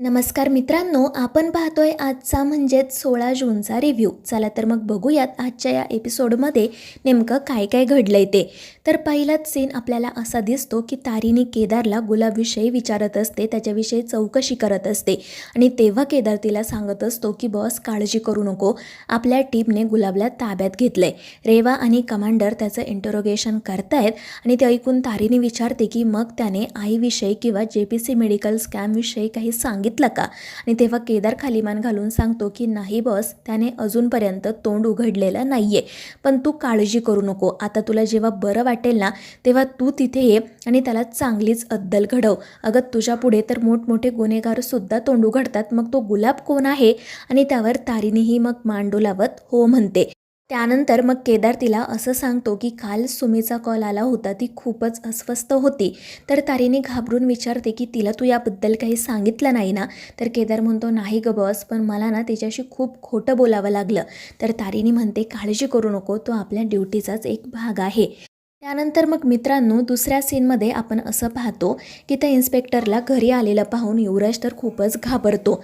नमस्कार मित्रांनो, आपण पाहतोय आजचा म्हणजेच 16 जूनचा रिव्ह्यू. चला तर मग बघूयात आजच्या या एपिसोडमध्ये नेमकं काय काय घडलंय ते. तर पहिलाच सीन आपल्याला असा दिसतो की तारीनी केदारला गुलाबविषयी विचारत असते, त्याच्याविषयी चौकशी करत असते आणि तेव्हा केदार तिला सांगत असतो की बॉस काळजी करू नको, आपल्या टीमने गुलाबला ताब्यात घेतलंय. रेवा आणि कमांडर त्याचं इंटरोगेशन करतायत आणि ते ऐकून तारीनी विचारते की मग त्याने आईविषयी किंवा JPC मेडिकल स्कॅमविषयी काही सांगितलं का. आणि तेव्हा केदार खाली मान घालून सांगतो की नाही बॉस, त्याने अजूनपर्यंत तोंड उघडलेलं नाहीये, पण तू काळजी करू नको. आता तुला जेव्हा बरं वाटेल ना तेव्हा तू तिथे ये आणि त्याला चांगलीच अद्दल घडव. अगं तुझ्या पुढे तर मोठमोठे गुन्हेगार सुद्धा तोंड उघडतात, मग तो गुलाब कोण आहे. आणि त्यावर तारीनीही मग मान डोलावत हो म्हणते. त्यानंतर मग केदार तिला असं सांगतो की काल सुमीचा कॉल आला होता, ती खूपच अस्वस्थ होती. तर तारीनी घाबरून विचारते की तिला तू याबद्दल काही सांगितलं नाही ना. तर केदार म्हणतो नाही ग बॉस, पण मला ना तिच्याशी खूप खोटं बोलावं लागलं. तर तारीनी म्हणते काळजी करू नको, तो आपल्या ड्युटीचाच एक भाग आहे. त्यानंतर मग मित्रांनो दुसऱ्या सीनमध्ये आपण असं पाहतो की त्या इन्स्पेक्टरला घरी आलेलं पाहून युवराज तर खूपच घाबरतो.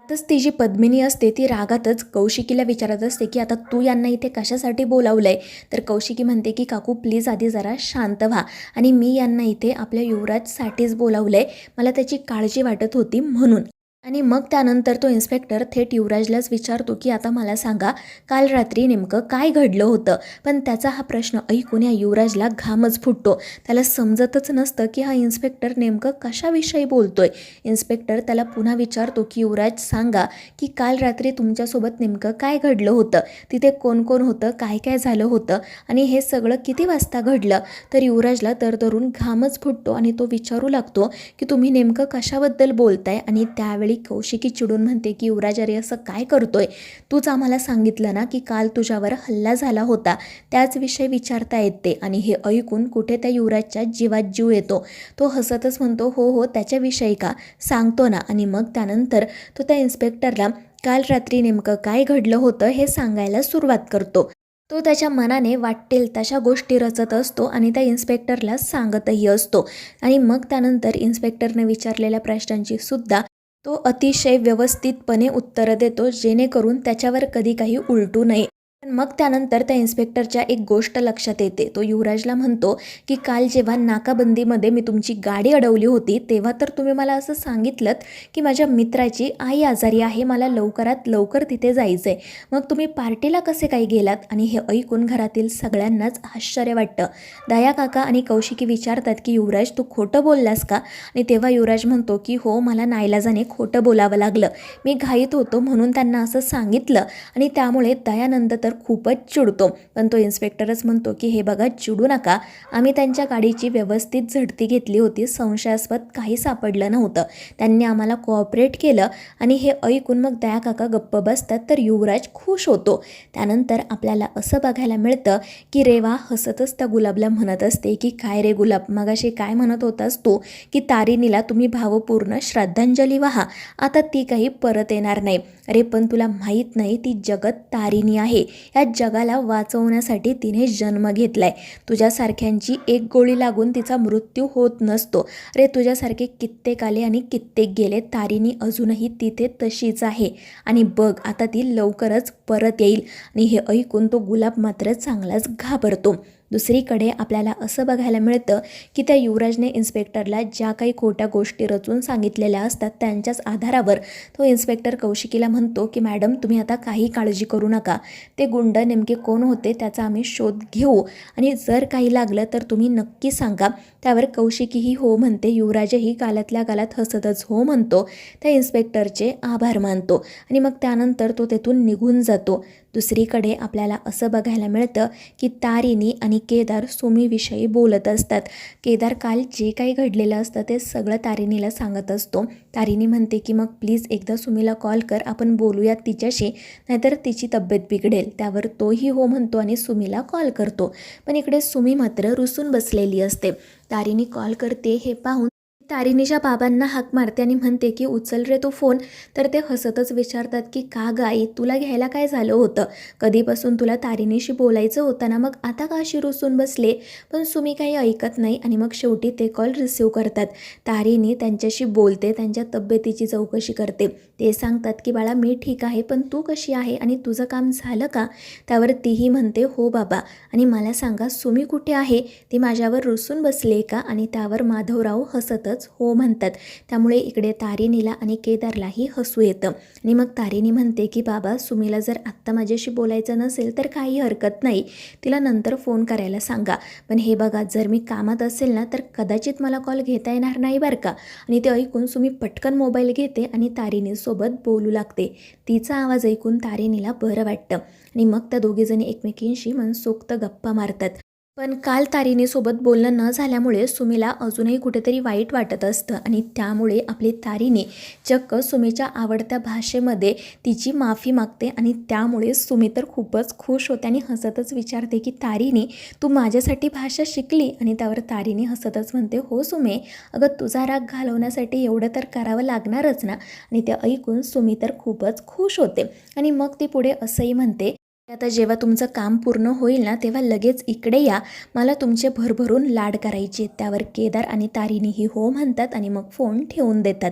आताच ती जी पद्मिनी असते ती रागातच कौशिकीला विचारत असते की आता तू यांना इथे कशासाठी बोलावलंय. तर कौशिकी म्हणते की काकू प्लीज आधी जरा शांत व्हा, आणि मी यांना इथे आपल्या युवराजसाठीच बोलावलंय, मला त्याची काळजी वाटत होती म्हणून. आणि मग त्यानंतर तो इन्स्पेक्टर थेट युवराजलाच विचारतो की आता मला सांगा, काल रात्री नेमकं काय घडलं होतं. पण त्याचा हा प्रश्न ऐकून या युवराजला घामच फुटतो. त्याला समजतच नसतं की हा इन्स्पेक्टर नेमकं कशाविषयी बोलतोय. इन्स्पेक्टर त्याला पुन्हा विचारतो की युवराज सांगा की काल रात्री तुमच्यासोबत नेमकं काय घडलं होतं, तिथे कोण कोण होतं, काय काय झालं होतं आणि हे सगळं किती वाजता घडलं. तर युवराजला तरतरून घामच फुटतो आणि तो विचारू लागतो की तुम्ही नेमकं कशाबद्दल बोलताय. आणि त्यावेळी कौशिकी चिडून म्हणते की युवराज अरे असं काय करतोय, तूच आम्हाला सांगितलं ना की काल तुझ्यावर हल्ला झाला होता, त्याच विषयी विचारता येते. आणि हे ऐकून कुठे त्या युवराजच्या जीवात जीव येतो. तो हसतच म्हणतो हो हो त्याच्याविषयी का, सांगतो ना. आणि मग त्यानंतर तो त्या इन्स्पेक्टरला काल रात्री नेमकं काय घडलं होतं हे सांगायला सुरुवात करतो. तो त्याच्या मनाने वाटेल तशा गोष्टी रचत असतो आणि त्या इन्स्पेक्टरला सांगतही असतो. आणि मग त्यानंतर इन्स्पेक्टरने विचारलेल्या प्रश्नांची सुद्धा तो अतिशय व्यवस्थितपणे उत्तरं देतो, जेणेकरून त्याच्यावर कधी काही उलटू नये. पण मग त्यानंतर त्या इन्स्पेक्टरच्या एक गोष्ट लक्षात येते. तो युवराजला म्हणतो की काल जेव्हा नाकाबंदीमध्ये मी तुमची गाडी अडवली होती तेव्हा तर तुम्ही मला असं सांगितलं की माझ्या मित्राची आई आजारी आहे, मला लवकरात लवकर तिथे जायचं आहे, मग तुम्ही पार्टीला कसे काही गेलात. आणि हे ऐकून घरातील सगळ्यांनाच आश्चर्य वाटतं. दया काका आणि कौशिकी विचारतात की युवराज तू खोटं बोललास का. आणि तेव्हा युवराज म्हणतो की हो, मला नाईलाजाने खोटं बोलावं लागलं, मी घाईत होतो म्हणून त्यांना असं सांगितलं. आणि त्यामुळे दयानंद तर खूपच चिडतो. पण तो इन्स्पेक्टरच म्हणतो की हे बघा चिडू नका, आम्ही त्यांच्या गाडीची व्यवस्थित झडती घेतली होती, संशयास्पद काही सापडलं नव्हतं, त्यांनी आम्हाला कोऑपरेट केलं. आणि हे ऐकून मग दया काका गप्प बसतात, तर युवराज खुश होतो. त्यानंतर आपल्याला असं बघायला मिळतं की रेवा हसतच त्या गुलाबला म्हणत असते की काय रे गुलाब, मगाशी काय म्हणत होतास तू की तारिणीला तुम्ही भावपूर्ण श्रद्धांजली वाहा, आता ती काही परत येणार नाही. अरे पण तुला माहीत नाही ती जगत तारिणी आहे, या जगाला वाचवण्यासाठी तिने जन्म घेतलाय. तुझ्यासारख्यांची एक गोळी लागून तिचा मृत्यू होत नसतो. अरे तुझ्यासारखे कित्येक आले आणि कित्येक गेले, तारिणी अजूनही तिथे तशीच आहे आणि बघ आता ती लवकरच परत येईल. आणि हे ऐकून तो गुलाब मात्र चांगलाच घाबरतो. दुसरीकडे आपल्याला असं बघायला मिळतं की त्या युवराजने इन्स्पेक्टरला ज्या काही खोट्या गोष्टी रचून सांगितलेल्या असतात त्यांच्याच आधारावर तो इन्स्पेक्टर कौशिकीला म्हणतो की मॅडम तुम्ही आता काही काळजी करू नका, ते गुंड नेमके कोण होते त्याचा आम्ही शोध घेऊ आणि जर काही लागलं तर तुम्ही नक्की सांगा. त्यावर कौशिकीही हो म्हणते, युवराजही गालातल्या गालात हसतच हो म्हणतो, त्या इन्स्पेक्टरचे आभार मानतो आणि मग त्यानंतर तो तेथून निघून जातो. दुसरीकडे आपल्याला असं बघायला मिळतं की तारिणी आणि केदार सुमीविषयी बोलत असतात. केदार काल जे काही घडलेलं असतं ते सगळं तारिणीला सांगत असतो. तारिणी म्हणते की मग प्लीज एकदा सुमीला कॉल कर, आपण बोलूयात तिच्याशी, नाहीतर तिची तब्येत बिघडेल. त्यावर तोही हो म्हणतो आणि सुमीला कॉल करतो. पण इकडे सुमी मात्र रुसून बसलेली असते. तारिणी कॉल करते हे पाहून तारिणीच्या बाबांना हाक मारते आणि म्हणते की उचल रे तो फोन. तर ते हसतच विचारतात की का गाई, तुला घ्यायला काय झालं होतं? कधीपासून तुला तारिणीशी बोलायचं होतं ना, मग आता का अशी रुसून बसले? पण सुमी काही ऐकत नाही आणि मग शेवटी ते कॉल रिसीव करतात. तारिणी त्यांच्याशी बोलते, त्यांच्या तब्येतीची चौकशी करते. ते सांगतात की बाळा मी ठीक आहे, पण तू कशी आहे आणि तुझं काम झालं का? त्यावर तीही म्हणते हो बाबा, आणि मला सांगा सुमी कुठे आहे? ती माझ्यावर रुसून बसले का? आणि त्यावर माधवराव हसतच हो म्हणतात. त्यामुळे इकडे तारिणीला आणि केदारलाही हसू येतं आणि मग तारिणी म्हणते की बाबा सुमीला जर आत्ता माझ्याशी बोलायचं नसेल तर काही हरकत नाही, तिला नंतर फोन करायला सांगा. पण हे बघा, जर मी कामात असेल ना तर कदाचित मला कॉल घेता येणार नाही बरं का. आणि ते ऐकून सुमी पटकन मोबाईल घेते आणि तारिणीसोबत बोलू लागते. तिचा आवाज ऐकून तारिणीला बरं वाटतं आणि मग त्या दोघीजणी एकमेकींशी मनसोक्त गप्पा मारतात. पण काल तारिणीसोबत बोलणं न झाल्यामुळे सुमीला अजूनही कुठेतरी वाईट वाटत असतं आणि त्यामुळे आपली तारिणी चक्क सुमीच्या आवडत्या भाषेमध्ये तिची माफी मागते आणि त्यामुळे सुमी तर खूपच खुश होते आणि हसतच विचारते की तारिणी, तू माझ्यासाठी भाषा शिकली? आणि त्यावर तारिणी हसतच म्हणते हो सुमे, अगं तुझा राग घालवण्यासाठी एवढं तर करावं लागणारच ना. आणि ते ऐकून सुमी तर खूपच खुश होते आणि मग ती पुढे असंही म्हणते, आता जेव्हा तुमचं काम पूर्ण होईल ना तेव्हा लगेच इकडे या, मला तुमचे भरभरून लाड करायचे. त्यावर केदार आणि तारिणीही हो म्हणतात आणि मग फोन ठेवून देतात.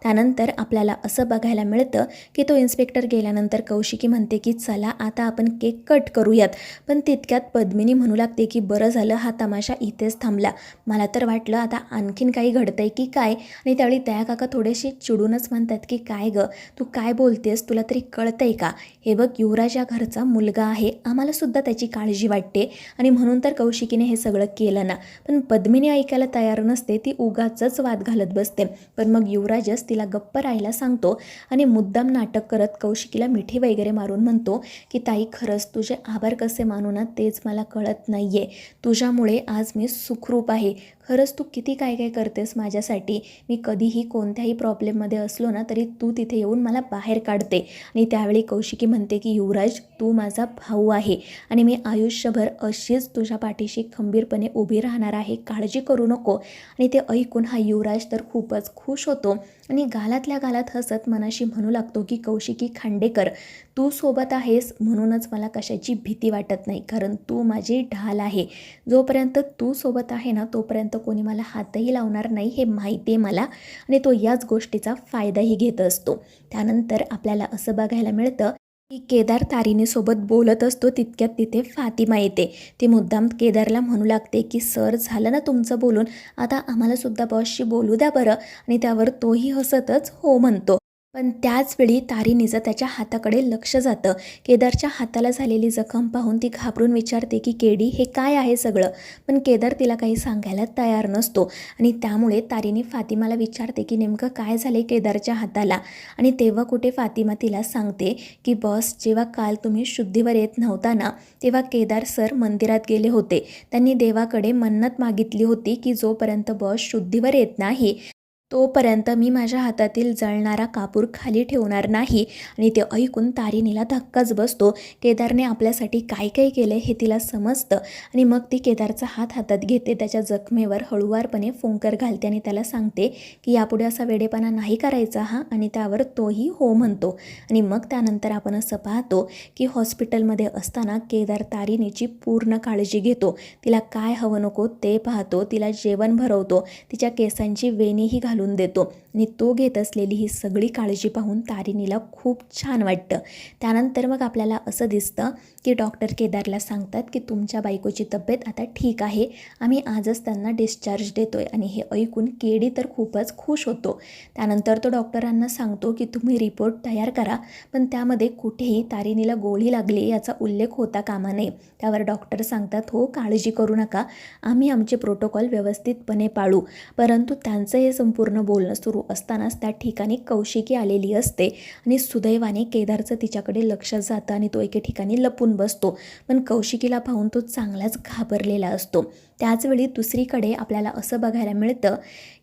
त्यानंतर आपल्याला असं बघायला मिळतं की तो इन्स्पेक्टर गेल्यानंतर कौशिकी म्हणते की चला आता आपण केक कट करूयात. पण तितक्यात पद्मिनी म्हणू लागते की बरं झालं हा तमाशा इथेच थांबला, मला तर वाटलं आता आणखीन काही घडतंय की काय. आणि त्यावेळी दया काका थोडेसे चिडूनच म्हणतात की काय गं, तू काय बोलतेस, तुला तरी कळतंय का? हे बघ, युवराज या घरचा मुलगा आहे, आम्हाला सुद्धा त्याची काळजी वाटते आणि म्हणून तर कौशिकीने हे सगळं केलं ना. पण पद्मिनी ऐकायला तयार नसते, ती उगाचच वाद घालत बसते. पण मग युवराजच तिला गप्प राहायला सांगतो आणि मुद्दाम नाटक करत कौशिकीला मिठी वगैरे मारून म्हणतो की ताई, खरंच तुझे आभार कसे मानू ना तेच मला कळत नाहीये. तुझ्यामुळे आज मी सुखरूप आहे. खरंच तू किती काय काय करतेस माझ्यासाठी. मी कधीही कोणत्याही प्रॉब्लेममध्ये असलो ना तरी तू तिथे येऊन मला बाहेर काढते. आणि त्यावेळी कौशिकी म्हणते की युवराज, तू माझा भाऊ आहे आणि मी आयुष्यभर अशीच तुझ्या पाठीशी खंबीरपणे उभी राहणार आहे, काळजी करू नको. आणि ते ऐकून हा युवराज तर खूपच खुश होतो आणि गालातल्या गालात हसत मनाशी म्हणू लागतो की कौशिकी खांडेकर, तू सोबत आहेस म्हणूनच मला कशाची भीती वाटत नाही, कारण तू माझी ढाल आहे. जोपर्यंत तू सोबत आहे ना तोपर्यंत कोणी मला हातही लावणार नाही, हे माहिती आहे मला. आणि तो याच गोष्टीचा फायदाही घेत असतो. त्यानंतर आपल्याला असं बघायला मिळतं की केदार तारिणीसोबत बोलत असतो तितक्यात तिथे फातिमा येते. ती मुद्दाम केदारला म्हणू लागते की सर, झालं ना तुमचं बोलून, आता आम्हाला सुद्धा बॉसशी बोलू द्या बरं. आणि त्यावर तोही हसतच हो म्हणतो. पण त्याचवेळी तारिणीचं त्याच्या हाताकडे लक्ष जातं. केदारच्या हाताला झालेली जखम पाहून ती घाबरून विचारते की केडी, हे काय आहे सगळं? पण केदार तिला काही सांगायला तयार नसतो आणि त्यामुळे तारिणी फातिमाला विचारते की नेमकं काय झाले केदारच्या हाताला. आणि तेव्हा कुठे फातिमा तिला सांगते की बॉस, जेव्हा काल तुम्ही शुद्धीवर येत नव्हता ना तेव्हा केदार सर मंदिरात गेले होते. त्यांनी देवाकडे मन्नत मागितली होती की जोपर्यंत बॉस शुद्धीवर येत नाही तोपर्यंत मी माझ्या हातातील जळणारा कापूर खाली ठेवणार नाही. आणि ते ऐकून तारिणीला धक्काच बसतो. केदारने आपल्यासाठी काय काय केलं हे तिला समजतं आणि मग ती केदारचा हात हातात घेते, त्याच्या जखमेवर हळुवारपणे फुंकर घालते आणि त्याला सांगते की यापुढे असा वेडेपणा नाही करायचा हा. आणि त्यावर तोही हो म्हणतो. आणि मग त्यानंतर आपण असं पाहतो की हॉस्पिटलमध्ये असताना केदार तारिणीची पूर्ण काळजी घेतो. तिला काय हवं नको ते पाहतो, तिला जेवण भरवतो, तिच्या केसांची वेणीही घालून देतो. आणि तो घेत असलेली ही सगळी काळजी पाहून तारिणीला खूप छान वाटतं. त्यानंतर मग आपल्याला असं दिसतं की डॉक्टर केदारला सांगतात की तुमच्या बायकोची तब्येत आता ठीक आहे, आम्ही आजच त्यांना डिस्चार्ज देतोय. आणि हे ऐकून केडी तर खूपच खुश होतो. त्यानंतर तो डॉक्टरांना सांगतो की तुम्ही रिपोर्ट तयार करा, पण त्यामध्ये कुठेही तारिणीला गोळी लागली याचा उल्लेख होता कामा नये. त्यावर डॉक्टर सांगतात हो, काळजी करू नका, आम्ही आमचे प्रोटोकॉल व्यवस्थितपणे पाळू. परंतु त्यांचं हे संपूर्ण बोलणं सुरू असतानाच त्या ठिकाणी कौशिकी आलेली असते आणि सुदैवाने केदारचं तिच्याकडे लक्ष जातं आणि तो एके ठिकाणी लपून बसतो. पण कौशिकीला पाहून तो चांगलाच घाबरलेला असतो. त्याचवेळी दुसरीकडे आपल्याला असं बघायला मिळतं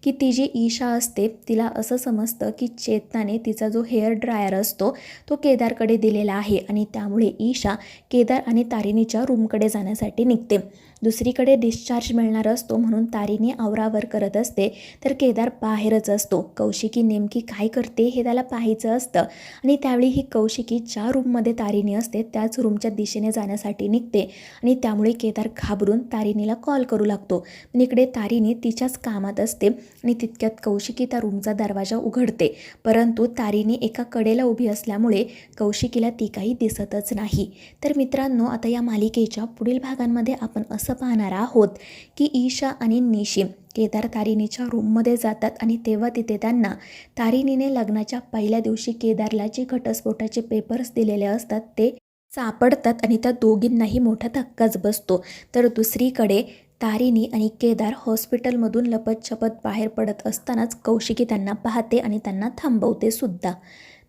की ती जी ईशा असते तिला असं समजतं की चेतनाने तिचा जो हेअर ड्रायर असतो तो केदारकडे दिलेला आहे आणि त्यामुळे ईशा केदार आणि तारिणीच्या रूमकडे जाण्यासाठी निघते. दुसरीकडे डिस्चार्ज मिळणार असतो म्हणून तारिणी आवरावर करत असते, तर केदार बाहेरच असतो. कौशिकी नेमकी काय करते हे त्याला पाहायचं असतं आणि त्यावेळी ही कौशिकी ज्या रूममध्ये तारिणी असते त्याच रूमच्या दिशेने जाण्यासाठी निघते आणि त्यामुळे केदार घाबरून तारिणीला कॉल करू लागतो. पण इकडे तारिणी तिच्याच कामात असते आणि तितक्यात कौशिकी त्या रूमचा दरवाजा उघडते, परंतु तारिणी एका कडेला उभी असल्यामुळे कौशिकीला ती काही दिसतच नाही. तर मित्रांनो, आता या मालिकेच्या पुढील भागांमध्ये आपण असं पाहणार आहोत की ईशा आणि निशी केदार तारिणीच्या रूममध्ये जातात आणि तेव्हा तिथे त्यांना तारिणीने लग्नाच्या पहिल्या दिवशी केदारला जे घटस्फोटाचे पेपर्स दिलेले असतात ते सापडतात आणि त्या दोघींनाही मोठा धक्काच बसतो. तर दुसरीकडे तारिणी आणि केदार हॉस्पिटलमधून लपतछपत बाहेर पडत असतानाच कौशिकी त्यांना पाहते आणि त्यांना थांबवते सुद्धा.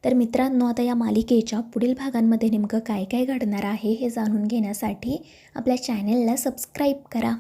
तर मित्रांनो, आता या मालिकेच्या पुढील भागांमध्ये नेमकं काय काय घडणार आहे हे जाणून घेण्यासाठी आपल्या चॅनेलला सबस्क्राईब करा.